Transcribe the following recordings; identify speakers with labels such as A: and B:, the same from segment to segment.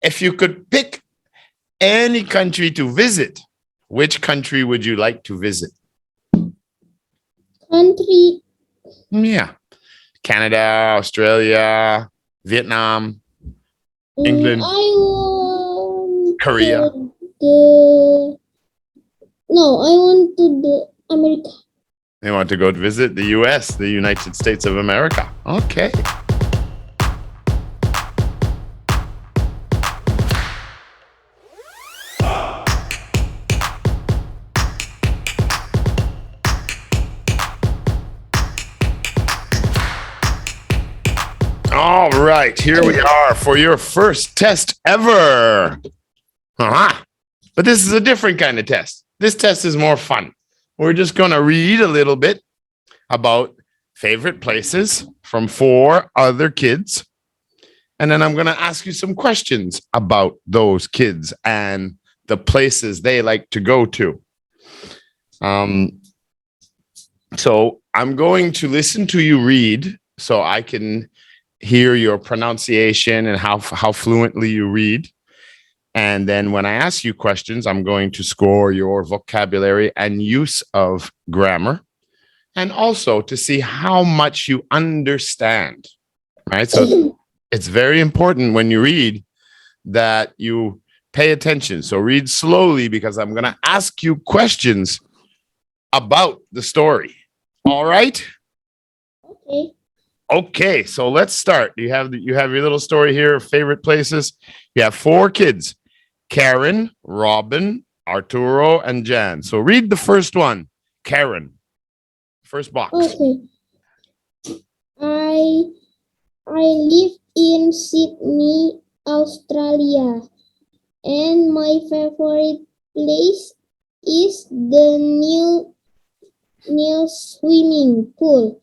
A: If you could pick any country to visit, which country would you like to visit?
B: Country.
A: Yeah. Canada, Australia, Vietnam, England,
B: I want
A: Korea.
B: I want to the America.
A: They want to go to visit the US, the United States of America. Okay. All right, here we are for your first test ever. But this is a different kind of test. This test is more fun. We're just going to read a little bit about favorite places from 4 other kids. And then I'm going to ask you some questions about those kids and the places they like to go to. So I'm going to listen to you read so I can hear your pronunciation and how fluently you read. And then when I ask you questions, I'm going to score your vocabulary and use of grammar, and also to see how much you understand, right? So it's very important when you read that you pay attention. So read slowly because I'm going to ask you questions about the story. All right?
B: Okay.
A: Okay, so let's start. You have your little story here of favorite places. You have 4 kids: Karen, Robin, Arturo, and Jan. So read the first one. Karen. First box.
B: Okay. I live in Sydney, Australia, and my favorite place is the new swimming pool.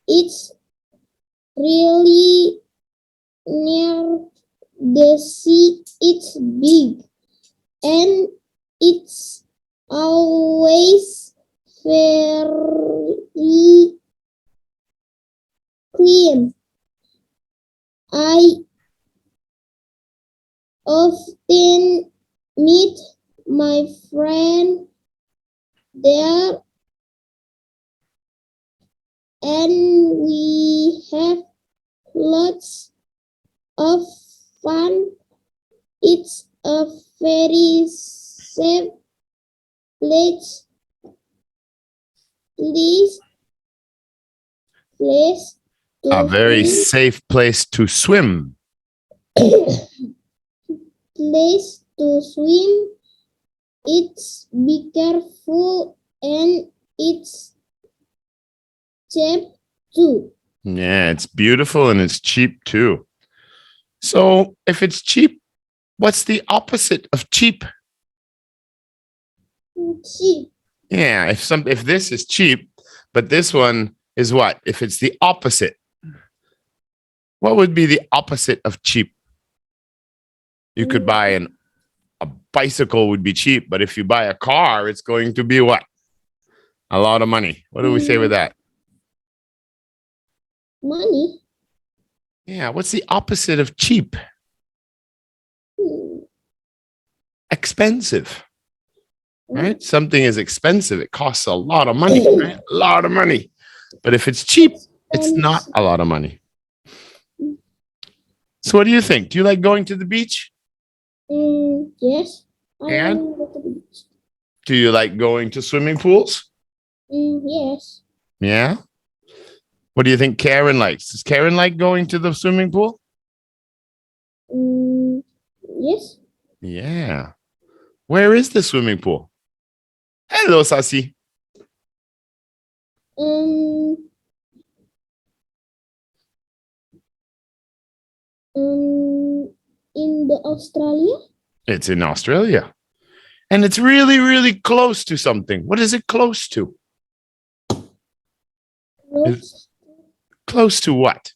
B: It's really near the sea. It's big and it's always very clean. I often meet my friend there and we have lots of fun. It's a very safe place to
A: A very
B: swim.
A: safe place to swim.
B: Place to swim. It's be careful and it's cheap too.
A: Yeah, it's beautiful and it's cheap too. So if it's cheap, what's the opposite of cheap?
B: Cheap.
A: Yeah, if this is cheap, but this one is what? If it's the opposite, what would be the opposite of cheap? You could buy a bicycle would be cheap, but if you buy a car, it's going to be what? A lot of money. What do we say with that?
B: Money.
A: Yeah, what's the opposite of cheap? Expensive. Right? Something is expensive. It costs a lot of money, right? A lot of money. But if it's cheap, it's not a lot of money. So what do you think? Do you like going to the beach?
B: Yes.
A: And
B: go to the beach.
A: do you like going to swimming pools?
B: Yes.
A: Yeah. What do you think Karen likes? Does Karen like going to the swimming pool?
B: Yes.
A: Yeah. Where is the swimming pool? Hello, Sasi.
B: In the Australia.
A: It's in Australia. And it's really, really close to something. What is it close to? Close to what?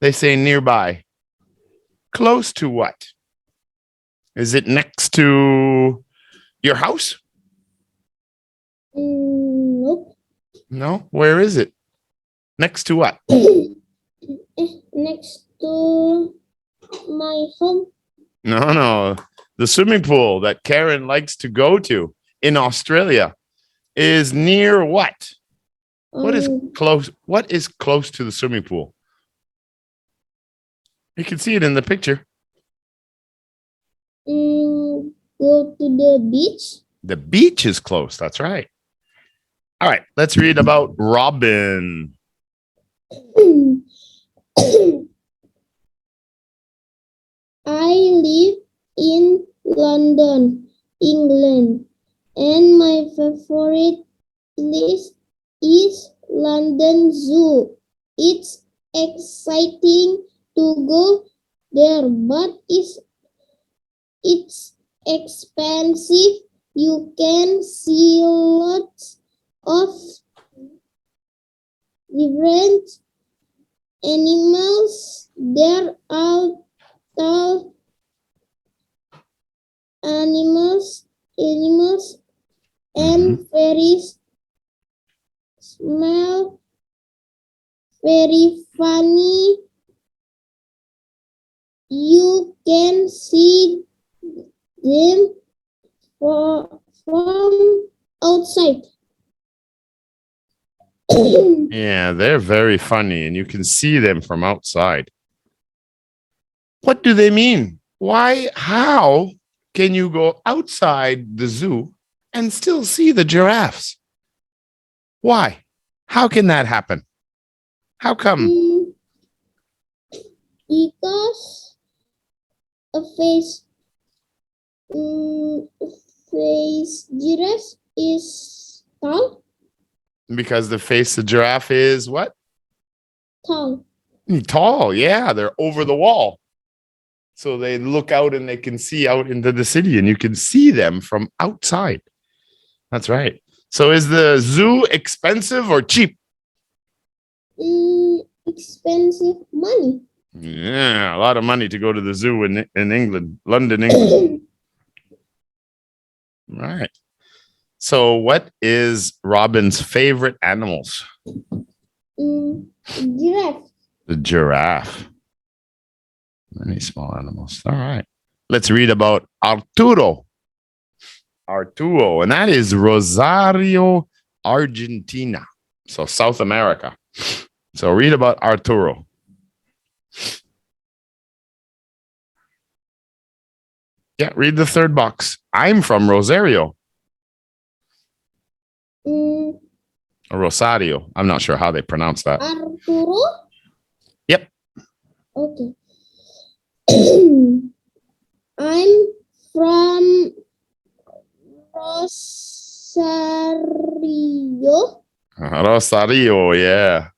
A: They say nearby. Close to what? Is it next to your house?
B: Nope.
A: No? Where is it? Next to what?
B: Next to my home.
A: No. The swimming pool that Karen likes to go to in Australia is near what? What is close? What is close to the swimming pool? You can see it in the picture.
B: Go to the beach.
A: The beach is close. That's right. All right. Let's read about Robin.
B: I live in London, England, and my favorite place is London Zoo. It's exciting to go there, but it's expensive. You can see lots of different animals. There are tall animals and very small, very funny. You can see them from outside.
A: Yeah, they're very funny, and you can see them from outside. What do they mean? Why? How can you go outside the zoo and still see the giraffes? Why? How can that happen? How come?
B: Because a face giraffe is tall.
A: Because the face of giraffe is what?
B: Tall.
A: Tall, yeah. They're over the wall. So they look out and they can see out into the city, and you can see them from outside. That's right. So is the zoo expensive or cheap?
B: Expensive money.
A: Yeah, a lot of money to go to the zoo in England, London, England. Right. So what is Robin's favorite animals?
B: Giraffe.
A: The giraffe. Many small animals. All right. Let's read about Arturo. Arturo, and that is Rosario, Argentina. So South America. So read about Arturo. Yeah, read the third box. I'm from Rosario. Or Rosario. I'm not sure how they pronounce that.
B: Arturo?
A: Yep.
B: Okay. I'm from Rosario.
A: Rosario, yeah.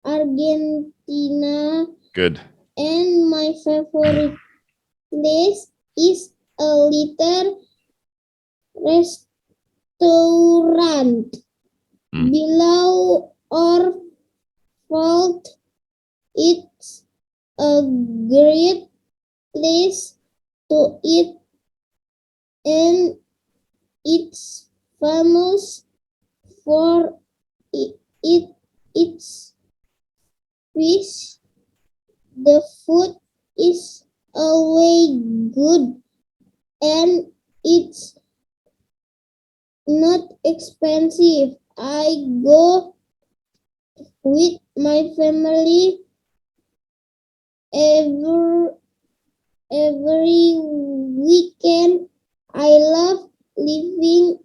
B: Argentina.
A: Good.
B: And my favorite place is a little restaurant below our fault. It's a great place to eat, and it's famous for its fish. The food is always good, and it's not expensive. I go with my family every weekend. I love living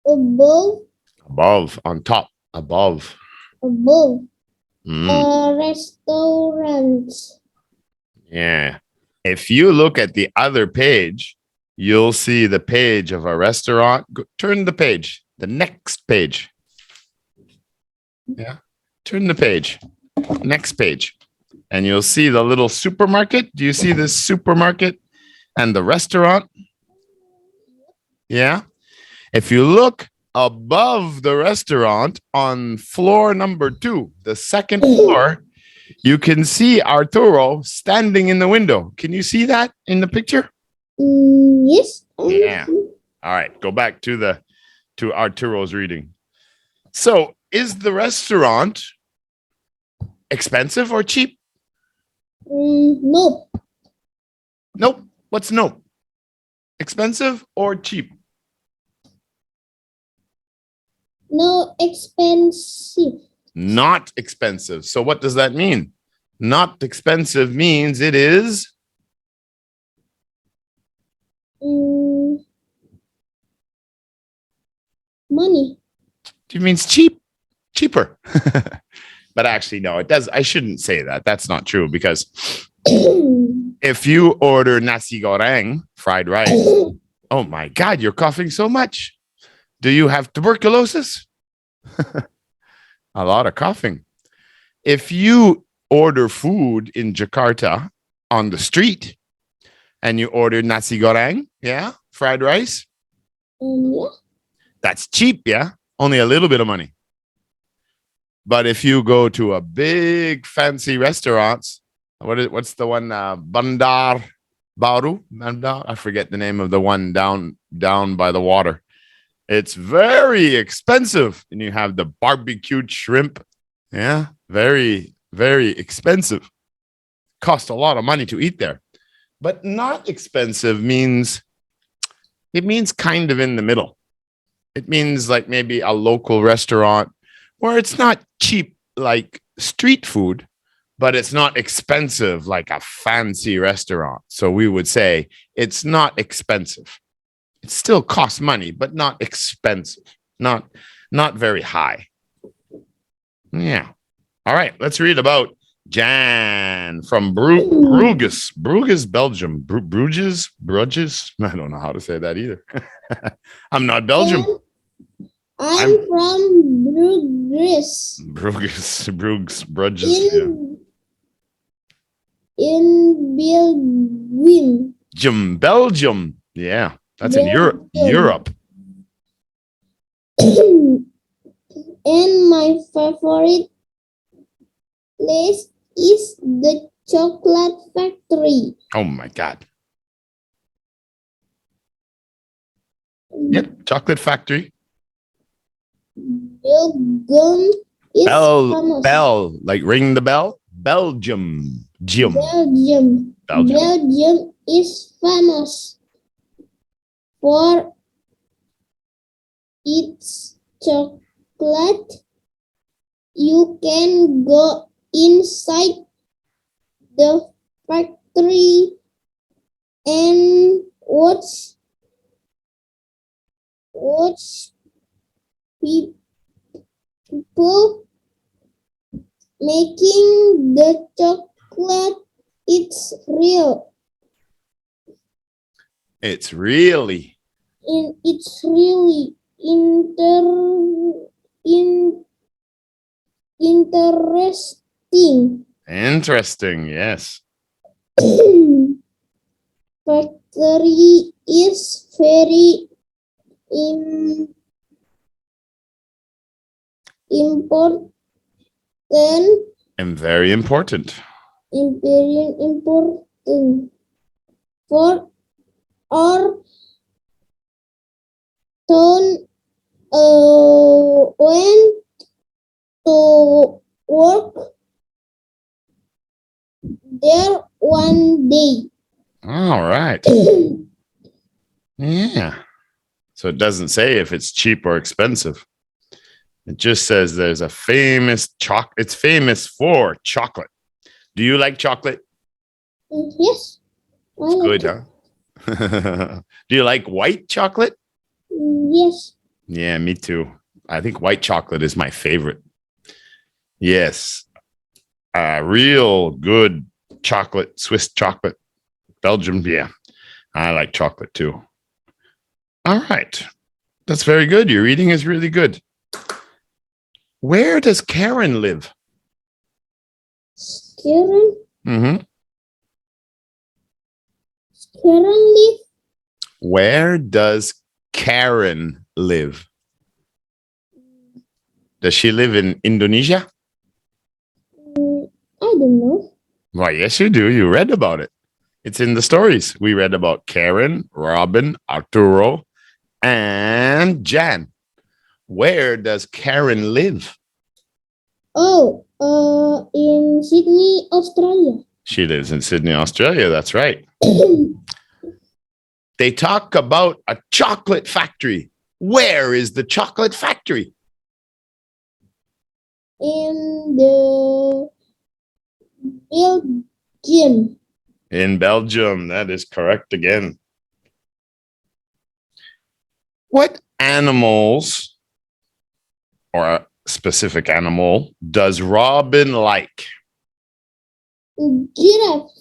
B: above,
A: on top, above.
B: Restaurants.
A: Yeah. If you look at the other page, you'll see the page of a restaurant. Turn the page, the next page. Yeah. Turn the page, next page. And you'll see the little supermarket. Do you see this supermarket and the restaurant? Yeah. If you look above the restaurant on floor number 2, the second floor, you can see Arturo standing in the window. Can you see that in the picture?
B: Yes.
A: Yeah. All right. Go back to Arturo's reading. So is the restaurant expensive or cheap?
B: Nope.
A: Nope. What's nope? Expensive or cheap?
B: No expensive.
A: Not expensive. So what does that mean? Not expensive means it is
B: Money.
A: it means cheaper. But actually, no, it does. I shouldn't say that. That's not true, because if you order nasi goreng, fried rice, oh my God, you're coughing so much. Do you have tuberculosis? A lot of coughing. If you order food in Jakarta on the street and you order nasi goreng, yeah, fried rice,
B: Yeah.
A: that's cheap, yeah, only a little bit of money. But if you go to a big fancy restaurants, what's the one, Bandar Baru? Bandar? I forget the name of the one down by the water. It's very expensive, and you have the barbecued shrimp. Yeah, very, very expensive. Cost a lot of money to eat there. But not expensive means kind of in the middle. It means like maybe a local restaurant where it's not cheap like street food, but it's not expensive like a fancy restaurant. So we would say it's not expensive. It still costs money, but not expensive. Not very high. Yeah. All right, let's read about Jan from Bruges. Bruges, Belgium. Bruges? I don't know how to say that either. I'm not Belgium.
B: I'm from Bruges.
A: Bruges.
B: In Belgium.
A: Belgium. Yeah, that's in Europe.
B: And my favorite place is the chocolate factory.
A: Oh my God. Yep, chocolate factory.
B: Belgium is famous.
A: Bell, like ring the bell. Belgium.
B: Belgium is famous for its chocolate. You can go inside the factory and watch people making the chocolate. It's real.
A: It's really
B: interesting.
A: Interesting, yes.
B: Factory is very important.
A: And very important.
B: Very important for our town. Went to work there one day.
A: All right. Yeah. So it doesn't say if it's cheap or expensive. It just says there's a famous chocolate. It's famous for chocolate. Do you like chocolate?
B: Yes.
A: It's good, huh? Do you like white chocolate?
B: Yes.
A: Yeah, me too. I think white chocolate is my favorite. Yes. Real good chocolate, Swiss chocolate. Belgium, yeah. I like chocolate too. All right. That's very good. Your reading is really good. Where does Karen live?
B: Karen?
A: Mm-hmm.
B: Karen live?
A: Where does Karen live? Does she live in Indonesia?
B: I don't know.
A: Why, yes, you do. You read about it. It's in the stories. We read about Karen, Robin, Arturo, and Jan. Where does Karen live?
B: Oh, in Sydney, Australia.
A: She lives in Sydney, Australia. That's right. They talk about a chocolate factory. Where is the chocolate factory?
B: In the Belgium.
A: In Belgium. That is correct again. What animals or a specific animal does Robin like?
B: Giraffe.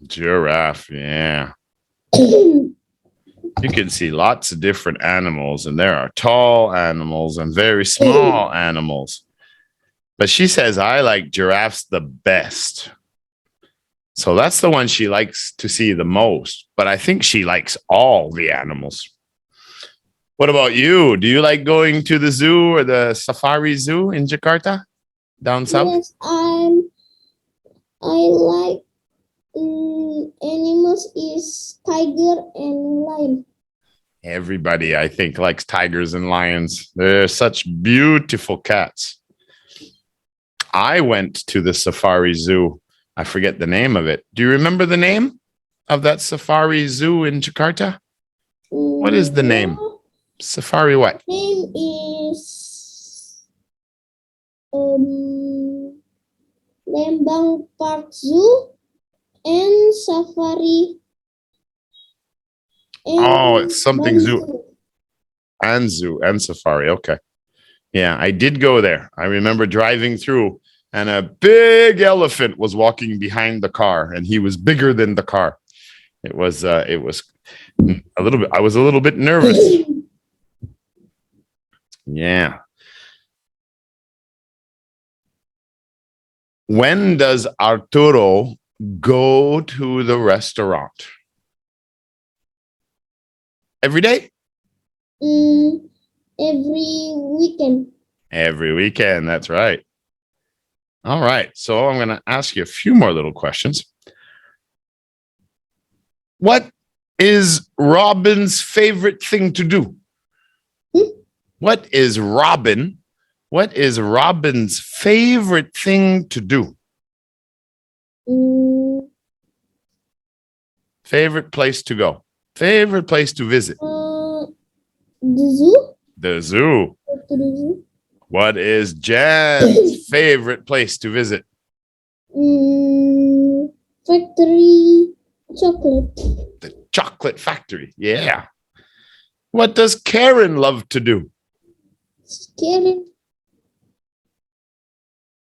A: Giraffe, yeah. You can see lots of different animals, and there are tall animals and very small animals. But she says, I like giraffes the best. So that's the one she likes to see the most. But I think she likes all the animals. What about you? Do you like going to the zoo or the safari zoo in Jakarta, down south?
B: Yes, I like animals is tiger and lion.
A: Everybody, I think, likes tigers and lions. They're such beautiful cats. I went to the safari zoo. I forget the name of it. Do you remember the name of that safari zoo in Jakarta? What is the name? Safari what?
B: Name is Lembang Park Zoo and Safari.
A: Oh, it's something zoo.
B: Zoo.
A: Zoo and safari. Okay. Yeah, I did go there. I remember driving through and a big elephant was walking behind the car and he was bigger than the car. It was a little bit, I was a little bit nervous. Yeah. When does Arturo go to the restaurant? Every day?
B: Every weekend.
A: Every weekend, that's right. All right, so I'm going to ask you a few more little questions. What is Robin's favorite thing to do? What is Robin's favorite thing to do? Favorite place to go? Favorite place to visit?
B: The zoo.
A: The zoo.
B: Go to the zoo.
A: What is Jan's favorite place to visit?
B: Factory chocolate.
A: The chocolate factory. Yeah. What does Karen love to do?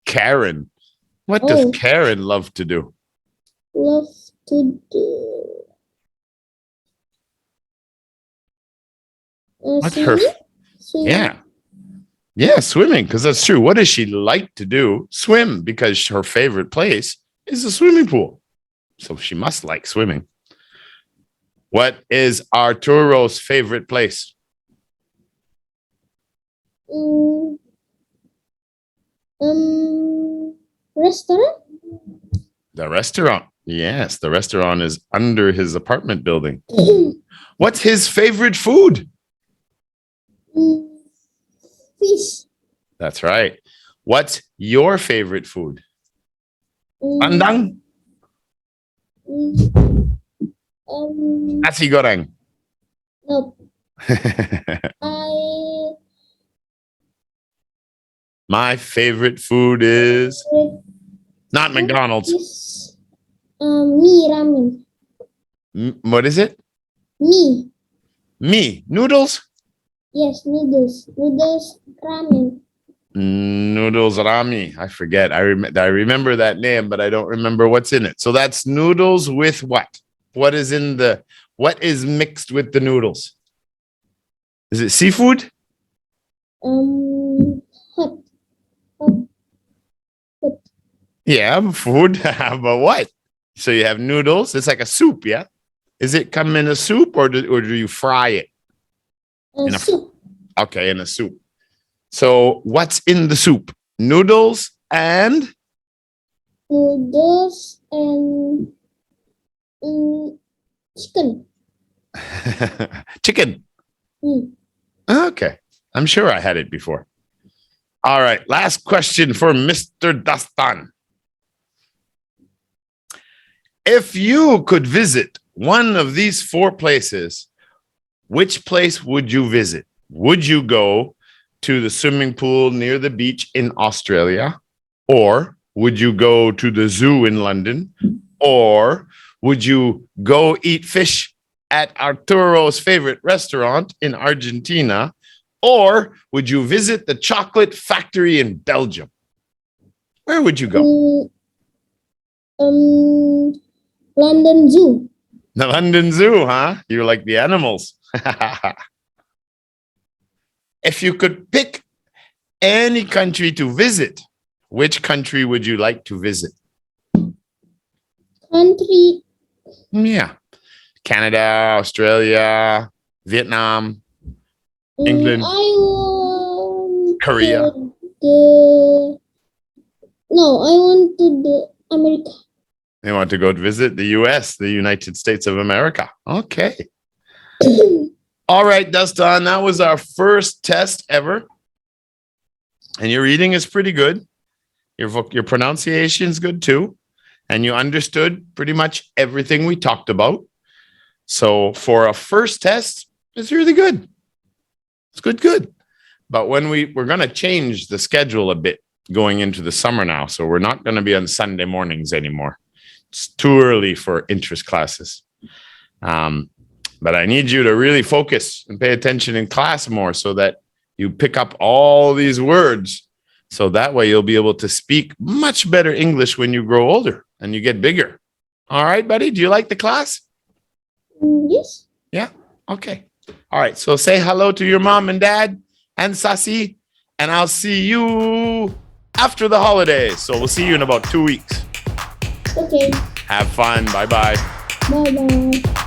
A: Karen. What does Karen love to do?
B: Love to do.
A: What's her?
B: Swimming.
A: Yeah, swimming, because that's true. What does she like to do? Swim, because her favorite place is a swimming pool. So she must like swimming. What is Arturo's favorite place?
B: Restaurant?
A: The restaurant. Yes, the restaurant is under his apartment building. What's his favorite food?
B: Fish.
A: That's right. What's your favorite food? Pandang? Nasi goreng.
B: No.
A: My favorite food is not McDonald's.
B: Me ramen.
A: What is it? Me. Noodles?
B: Yes, noodles. Noodles ramen.
A: Noodles rami. I forget. I remember that name, but I don't remember what's in it. So that's noodles with what? What is mixed with the noodles? Is it seafood?
B: Hot.
A: Yeah, food. But what? So you have noodles. It's like a soup, yeah? Is it come in a soup or do you fry it?
B: Soup.
A: Okay, in a soup. So what's in the soup? Noodles and?
B: Noodles and chicken.
A: Chicken. Okay. I'm sure I had it before. All right. Last question for Mr. Dastan. If you could visit one of these 4 places, which place would you visit? Would you go to the swimming pool near the beach in Australia? Or would you go to the zoo in London? Or would you go eat fish at Arturo's favorite restaurant in Argentina? Or would you visit the chocolate factory in Belgium? Where would you go?
B: London Zoo.
A: The London Zoo, huh? You like the animals. If you could pick any country to visit, which country would you like to visit?
B: Country.
A: Yeah. Canada, Australia, Vietnam, England,
B: I want
A: Korea.
B: I want to the America.
A: They want to go to visit the US, the United States of America. Okay. All right, Dastan, that was our first test ever. And your reading is pretty good. Your pronunciation is good too. And you understood pretty much everything we talked about. So for a first test, it's really good. It's good. But when we're going to change the schedule a bit going into the summer now. So we're not going to be on Sunday mornings anymore. It's too early for interest classes. But I need you to really focus and pay attention in class more so that you pick up all these words. So that way you'll be able to speak much better English when you grow older and you get bigger. All right, buddy. Do you like the class?
B: Yes.
A: Yeah. Okay. All right. So say hello to your mom and dad and Sasi, and I'll see you after the holidays. So we'll see you in about 2 weeks.
B: Okay.
A: Have fun. Bye-bye.
B: Bye-bye.